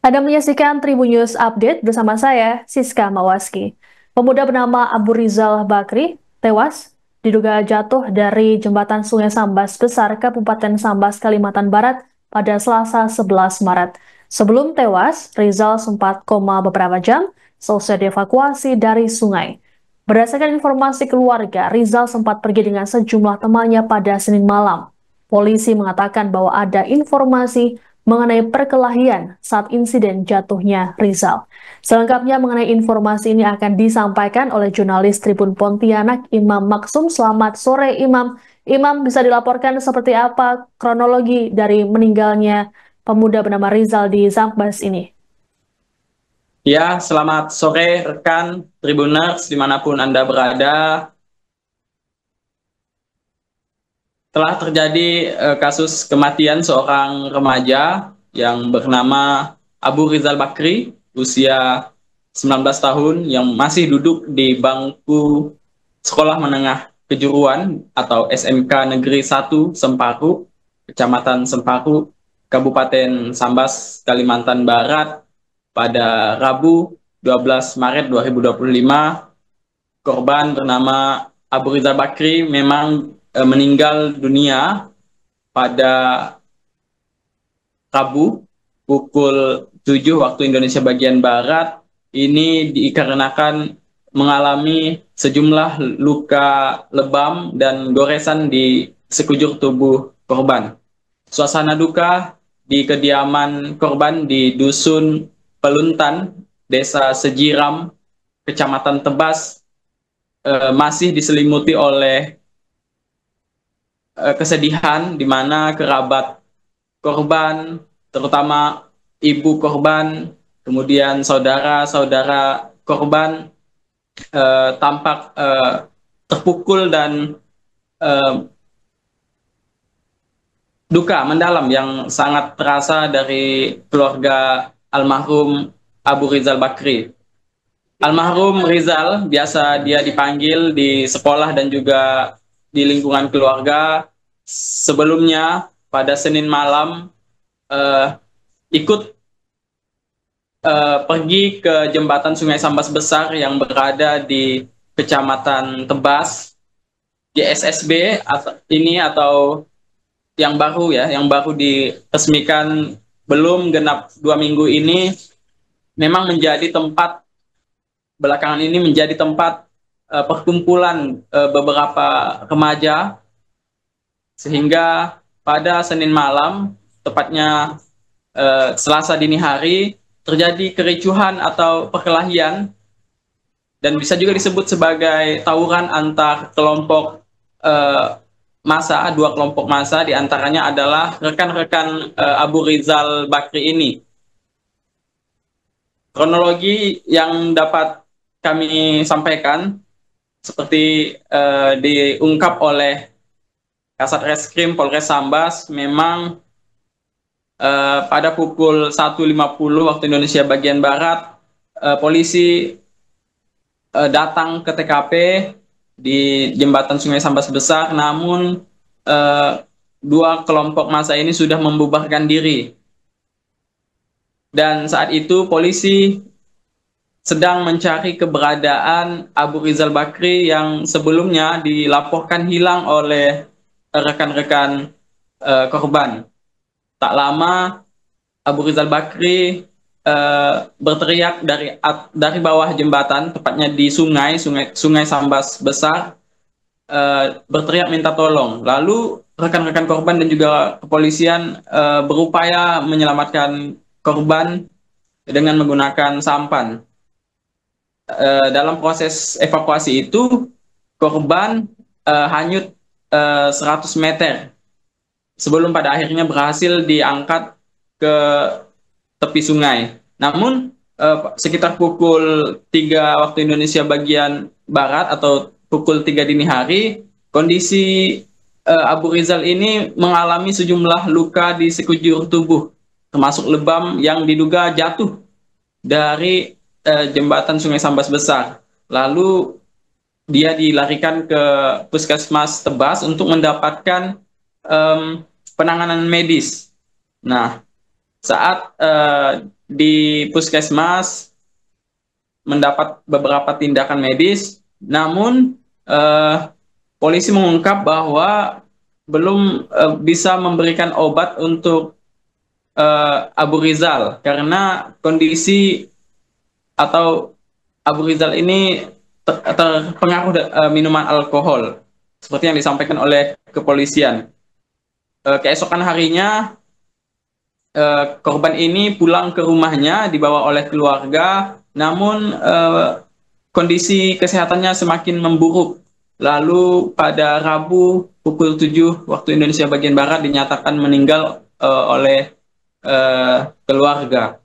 Anda menyaksikan Tribun News Update bersama saya, Siska Mawaski. Pemuda bernama Abu Rizal Bakri tewas diduga jatuh dari jembatan Sungai Sambas Besar, Kabupaten Sambas, Kalimantan Barat pada Selasa 11 Maret. Sebelum tewas, Rizal sempat koma beberapa jam selesai dievakuasi dari sungai. Berdasarkan informasi keluarga, Rizal sempat pergi dengan sejumlah temannya pada Senin malam. Polisi mengatakan bahwa ada informasi mengenai perkelahian saat insiden jatuhnya Rizal. Selengkapnya mengenai informasi ini akan disampaikan oleh jurnalis Tribun Pontianak Imam Maksum. Selamat sore Imam. Imam, bisa dilaporkan seperti apa kronologi dari meninggalnya pemuda bernama Rizal di Zambas ini? Ya, selamat sore rekan Tribuners dimanapun Anda berada. Telah terjadi kasus kematian seorang remaja yang bernama Abu Rizal Bakri, usia 19 tahun, yang masih duduk di bangku Sekolah Menengah Kejuruan atau SMK Negeri 1 Sempaku, Kecamatan Sempaku, Kabupaten Sambas, Kalimantan Barat, pada Rabu 12 Maret 2025. Korban bernama Abu Rizal Bakri memang meninggal dunia pada Rabu pukul 7 waktu Indonesia bagian Barat. Ini dikarenakan mengalami sejumlah luka lebam dan goresan di sekujur tubuh korban. Suasana duka di kediaman korban di Dusun Peluntan, Desa Sejiram, Kecamatan Tebas, masih diselimuti oleh kesedihan, di mana kerabat korban, terutama ibu korban, kemudian saudara-saudara korban, tampak terpukul dan eh, duka mendalam yang sangat terasa dari keluarga almarhum Abu Rizal Bakri. Almarhum Rizal biasa dia dipanggil di sekolah dan juga di lingkungan keluarga. Sebelumnya pada Senin malam eh, ikut pergi ke jembatan Sungai Sambas Besar yang berada di Kecamatan Tebas, JSSB ini, atau yang baru ya, yang baru diresmikan belum genap 2 minggu ini, memang menjadi tempat belakangan ini menjadi tempat perkumpulan beberapa remaja, sehingga pada Senin malam, tepatnya Selasa dini hari, terjadi kericuhan atau perkelahian, dan bisa juga disebut sebagai tawuran antar kelompok massa, dua kelompok massa, diantaranya adalah rekan-rekan Abu Rizal Bakri ini. Kronologi yang dapat kami sampaikan seperti diungkap oleh Kasat Reskrim Polres Sambas, memang pada pukul 1.50 waktu Indonesia bagian Barat, polisi datang ke TKP di jembatan Sungai Sambas Besar, namun dua kelompok massa ini sudah membubarkan diri. Dan saat itu polisi sedang mencari keberadaan Abu Rizal Bakri yang sebelumnya dilaporkan hilang oleh rekan-rekan korban. Tak lama Abu Rizal Bakri berteriak dari bawah jembatan, tepatnya di sungai Sambas Besar, berteriak minta tolong. Lalu rekan-rekan korban dan juga kepolisian berupaya menyelamatkan korban dengan menggunakan sampan. Dalam proses evakuasi itu, korban hanyut 100 meter sebelum pada akhirnya berhasil diangkat ke tepi sungai. Namun sekitar pukul 3 waktu Indonesia bagian Barat atau pukul 3 dini hari, kondisi Abu Rizal ini mengalami sejumlah luka di sekujur tubuh, termasuk lebam yang diduga jatuh dari jembatan Sungai Sambas Besar. Lalu dia dilarikan ke Puskesmas Tebas untuk mendapatkan penanganan medis. Nah, saat di puskesmas mendapat beberapa tindakan medis, namun polisi mengungkap bahwa belum bisa memberikan obat untuk Abu Rizal karena kondisi atau Abu Rizal ini terpengaruh minuman alkohol seperti yang disampaikan oleh kepolisian. Keesokan harinya korban ini pulang ke rumahnya dibawa oleh keluarga, namun kondisi kesehatannya semakin memburuk. Lalu pada Rabu pukul 7 waktu Indonesia bagian Barat dinyatakan meninggal oleh keluarga.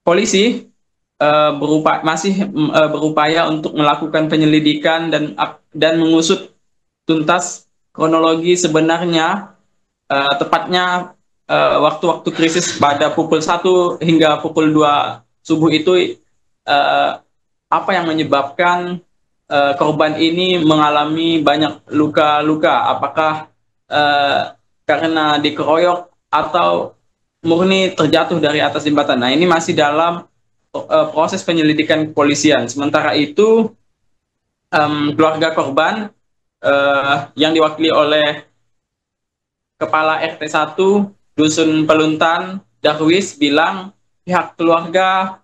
Polisi masih berupaya untuk melakukan penyelidikan dan mengusut tuntas kronologi sebenarnya, tepatnya waktu-waktu krisis pada pukul 1 hingga pukul 2 subuh itu, apa yang menyebabkan korban ini mengalami banyak luka-luka, apakah karena dikeroyok atau murni terjatuh dari atas jembatan. Nah, ini masih dalam proses penyelidikan kepolisian. Sementara itu, keluarga korban yang diwakili oleh Kepala RT 1 Dusun Peluntan, Darwis, bilang pihak keluarga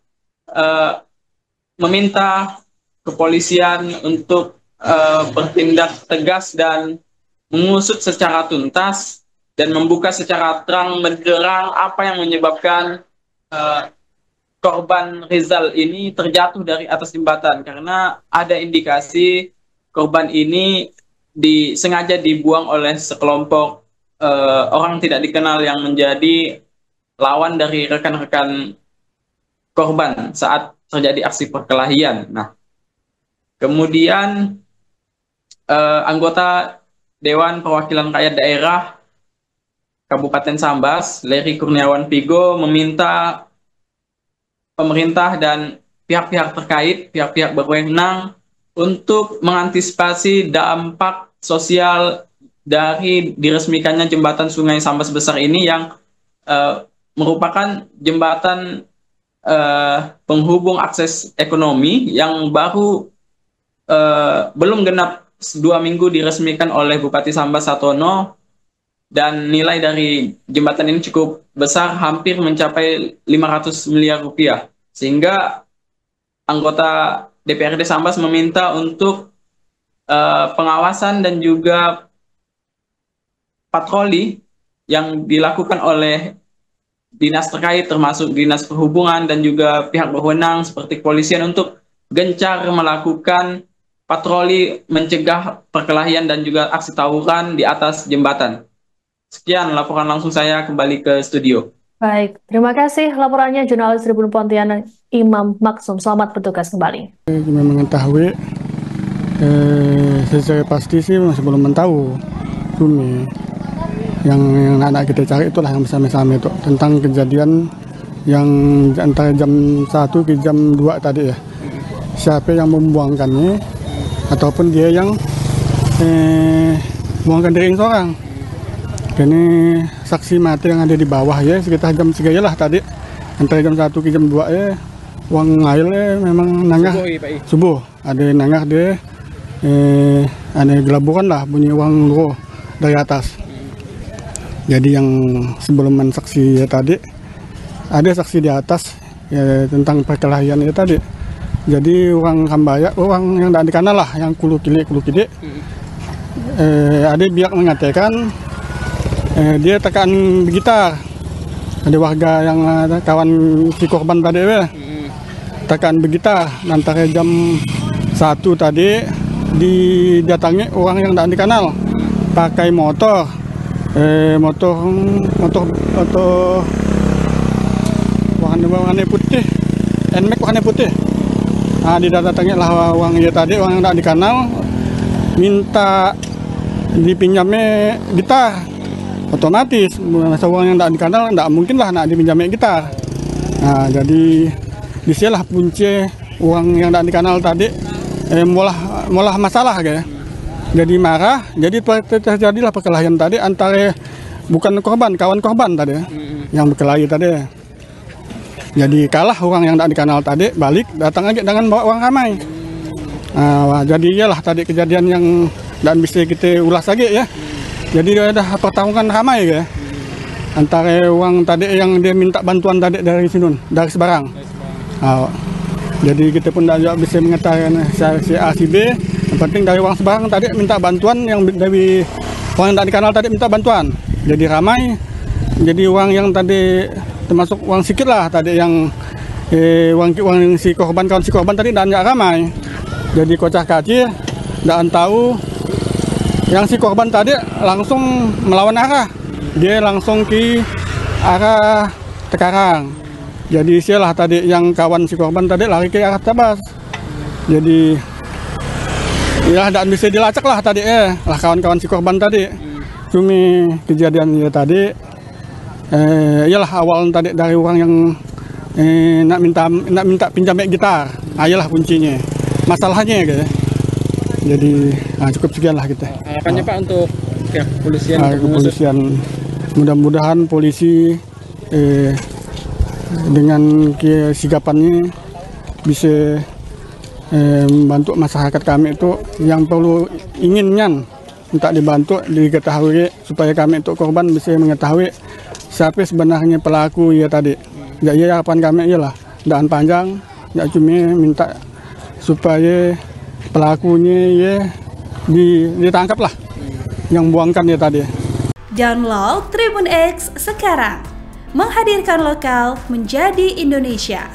meminta kepolisian untuk bertindak tegas dan mengusut secara tuntas dan membuka secara terang benderang apa yang menyebabkan korban Rizal ini terjatuh dari atas jembatan, karena ada indikasi korban ini sengaja dibuang oleh sekelompok orang tidak dikenal yang menjadi lawan dari rekan-rekan korban saat terjadi aksi perkelahian. Nah, kemudian anggota Dewan Perwakilan Rakyat Daerah Kabupaten Sambas, Leri Kurniawan Pigo, meminta pemerintah dan pihak-pihak terkait, pihak-pihak berwenang untuk mengantisipasi dampak sosial dari diresmikannya jembatan Sungai Sambas Besar ini yang merupakan jembatan penghubung akses ekonomi yang baru belum genap 2 minggu diresmikan oleh Bupati Sambas Satono, dan nilai dari jembatan ini cukup besar, hampir mencapai 500 miliar rupiah. Sehingga anggota DPRD Sambas meminta untuk pengawasan dan juga patroli yang dilakukan oleh dinas terkait, termasuk dinas perhubungan dan juga pihak berwenang seperti kepolisian, untuk gencar melakukan patroli mencegah perkelahian dan juga aksi tawuran di atas jembatan. Sekian laporan langsung saya, kembali ke studio. Baik, terima kasih laporannya jurnalis Tribun Pontianak Imam Maksum. Selamat bertugas kembali. Mengetahui secara pasti sih masih belum tahu. Cumi yang anak kita cari itulah yang bersama-sama itu tentang kejadian yang antara jam 1 ke jam 2 tadi ya. Siapa yang membuangkannya ataupun dia yang membuangkan diri seorang. Ini saksi mata yang ada di bawah ya, sekitar jam 3 lah tadi, antara jam 1 ke jam 2 ya, uang air memang nangah subuh, ada nangah dia, ada gelaburan lah bunyi uang loro dari atas. Jadi yang sebelum saksi ya tadi, ada saksi di atas ya, tentang perkelahian ya tadi. Jadi orang Kambaya, orang yang tidak dikenal lah, yang kulu kili, ada pihak mengatakan dia tekan gitar. Ada warga yang kawan si korban tadi tekan begitar antara jam 1 tadi, didatangi orang yang tidak dikenal pakai motor warna putih, NMAX warna putih. Nah, didatangi lah orang ya tadi, orang yang tidak dikenal, minta dipinjamnya gitar. Otomatis masa uang yang tidak dikenal tidak mungkin lah nak dipinjamnya gitar. Nah, jadi disinilah punca uang yang tidak dikenal tadi mulah masalah kayak. Jadi marah, jadi terjadilah perkelahian tadi antara bukan korban, kawan korban tadi yang berkelahi tadi. Jadi kalah orang yang tidak dikenal tadi, balik datang lagi dengan bawa uang ramai. Jadi iyalah tadi kejadian yang dan bisa kita ulas lagi ya. Jadi ada pertarungan ramai ya antara uang tadi yang dia minta bantuan tadi dari sini, dari Sebarang. Jadi kita pun tidak bisa mengetahui si A si B. Yang penting dari uang Sebarang tadi minta bantuan, yang dari orang yang tidak dikenal tadi minta bantuan. Jadi ramai. Jadi uang yang tadi termasuk uang sedikit lah tadi yang uang si korban, kawan si korban tadi dan ramai. Jadi kocak kacir, dan tahu yang si korban tadi langsung melawan arah. Dia langsung ke arah Tekarang. Jadi sialah tadi yang kawan si korban tadi lari ke arah Tabas. Jadi ya tidak bisa dilacak lah tadi lah kawan-kawan si korban tadi. Cumi kejadian ya tadi iyalah awal tadi dari orang yang nak minta pinjam gitar. Ayalah kuncinya. Masalahnya gitu. Jadi cukup sekian lah kita. Harapannya Pak untuk pihak kepolisian? Kepolisian mudah-mudahan polisi dengan kesigapannya bisa membantu masyarakat kami itu yang perlu inginnya minta dibantu, diketahui supaya kami itu korban bisa mengetahui siapa sebenarnya pelaku ya tadi. Jadi harapan kami ialah dan panjang, nggak cuma minta supaya pelakunya ya ditangkap lah yang buangkan ya tadi. Download Tribun X sekarang, menghadirkan lokal menjadi Indonesia.